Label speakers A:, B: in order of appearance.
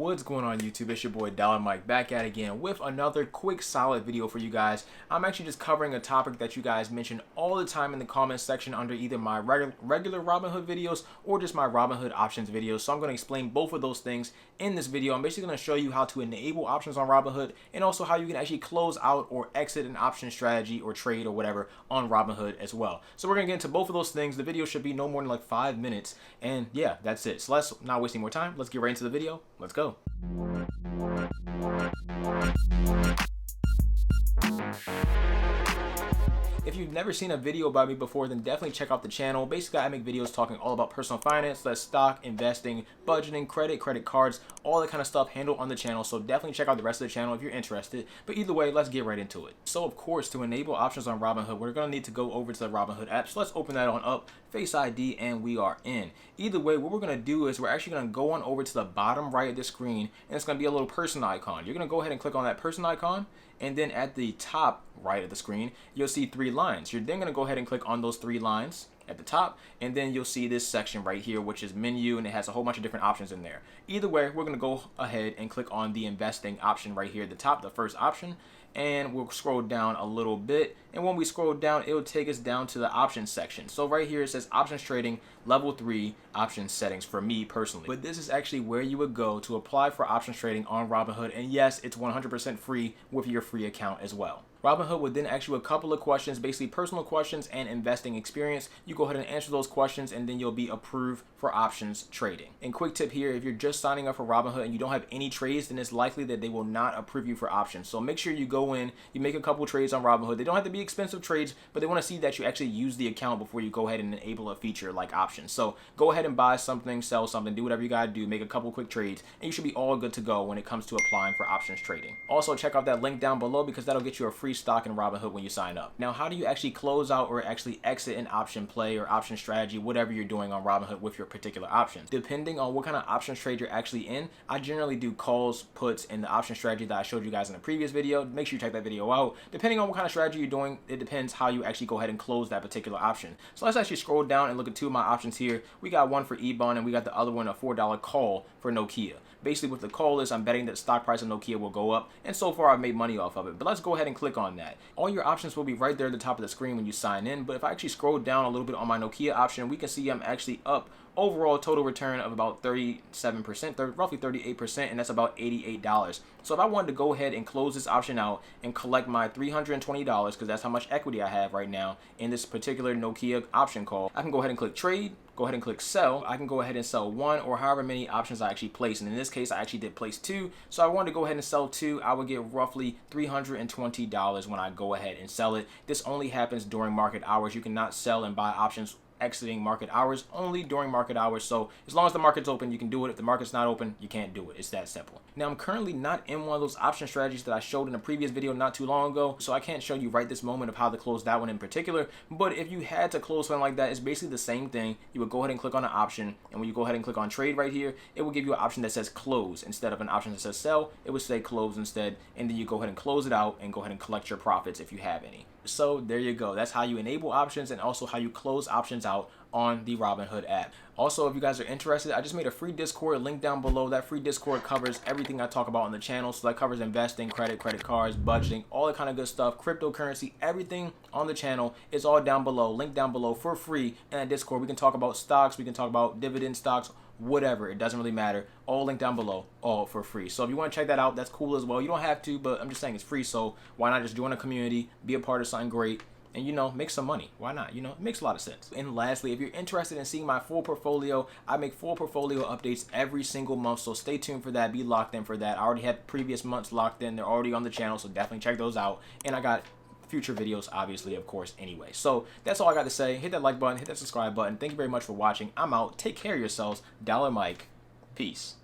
A: What's going on YouTube? It's your boy Dollar Mike back at it again with another quick solid video for you guys. I'm actually just covering a topic that you guys mention all the time in the comments section under either my regular Robinhood videos or just my Robinhood options videos. So I'm going to explain both of those things in this video. I'm basically going to show you how to enable options on Robinhood and also how you can actually close out or exit an option strategy or trade or whatever on Robinhood as well. So we're going to get into both of those things. The video should be no more than like 5 minutes, and yeah, that's it. So let's not wasting more time. Let's get right into the video. Let's go. If you've never seen a video about me before, then definitely check out the channel. Basically, I make videos talking all about personal finance, that's stock, investing, budgeting, credit cards, all that kind of stuff handled on the channel. So definitely check out the rest of the channel if you're interested. But either way, let's get right into it. So of course, to enable options on Robinhood, we're going to need to go over to the Robinhood app. So let's open that on up, Face ID, and we are in. Either way, what we're going to do is we're actually going to go on over to the bottom right of the screen, and it's going to be a little person icon. You're going to go ahead and click on that person icon, and then at the top right of the screen, you'll see 3 lines. You're then going to go ahead and click on those 3 lines at the top, and then you'll see this section right here, which is menu, and it has a whole bunch of different options in there. Either way, we're going to go ahead and click on the investing option right here at the top, the first option, and we'll scroll down a little bit, and when we scroll down, it will take us down to the options section. So right here it says options trading level 3 options settings for me personally, but this is actually where you would go to apply for options trading on Robinhood, and yes, it's 100% free with your free account as well. Robinhood would then ask you a couple of questions, basically personal questions and investing experience. You go ahead and answer those questions, and then you'll be approved for options trading. And quick tip here, if you're just signing up for Robinhood and you don't have any trades, then it's likely that they will not approve you for options. So make sure you go in, you make a couple trades on Robinhood. They don't have to be expensive trades, but they want to see that you actually use the account before you go ahead and enable a feature like options. So go ahead and buy something, sell something, do whatever you gotta do, make a couple quick trades, and you should be all good to go when it comes to applying for options trading. Also check out that link down below because that'll get you a free stock in Robinhood when you sign up. Now, how do you actually close out or actually exit an option play or option strategy, whatever you're doing on Robinhood with your particular options? Depending on what kind of options trade you're actually in, I generally do calls, puts, and the option strategy that I showed you guys in the previous video. Make sure you check that video out. Depending on what kind of strategy you're doing, it depends how you actually go ahead and close that particular option. So let's actually scroll down and look at 2 of my options here. We got one for E-bond, and we got the other one, a $4 call for Nokia. Basically, what the call is, I'm betting that the stock price of Nokia will go up, and so far I've made money off of it. But let's go ahead and click on that. All your options will be right there at the top of the screen when you sign in, but if I actually scroll down a little bit on my Nokia option, we can see I'm actually up overall total return of about 37%, roughly 38%, and that's about $88. So if I wanted to go ahead and close this option out and collect my $320, because that's how much equity I have right now in this particular Nokia option call, I can go ahead and click trade, go ahead and click sell. I can go ahead and sell 1 or however many options I actually place, and in this case I actually did place 2, so I wanted to go ahead and sell 2. I would get roughly $320 when I go ahead and sell it. This only happens during market hours. You cannot sell and buy options exiting market hours, only during market hours. So as long as the market's open, you can do it. If the market's not open, you can't do it. It's that simple. Now, I'm currently not in one of those option strategies that I showed in a previous video not too long ago, so I can't show you right this moment of how to close that one in particular. But if you had to close something like that, it's basically the same thing. You would go ahead and click on an option, and when you go ahead and click on trade right here, it will give you an option that says close instead of an option that says sell. It would say close instead, and then you go ahead and close it out and go ahead and collect your profits if you have any. So there you go. That's how you enable options and also how you close options out on the Robinhood app. Also, if you guys are interested, I just made a free Discord link down below. That free Discord covers everything I talk about on the channel. So that covers investing, credit cards, budgeting, all that kind of good stuff, cryptocurrency, everything on the channel is all down below, link down below for free. In that Discord, we can talk about stocks, we can talk about dividend stocks, whatever, it doesn't really matter. All linked down below, all for free. So if you want to check that out, that's cool as well. You don't have to, but I'm just saying it's free, so why not just join a community, be a part of something great, and, you know, make some money. Why not? You know, it makes a lot of sense. And lastly, if you're interested in seeing my full portfolio, I make full portfolio updates every single month, so stay tuned for that. Be locked in for that. I already had previous months locked in. They're already on the channel, so definitely check those out. And I got future videos, obviously, of course, anyway. So that's all I got to say. Hit that like button, hit that subscribe button. Thank you very much for watching. I'm out. Take care of yourselves. Dollar Mike. Peace.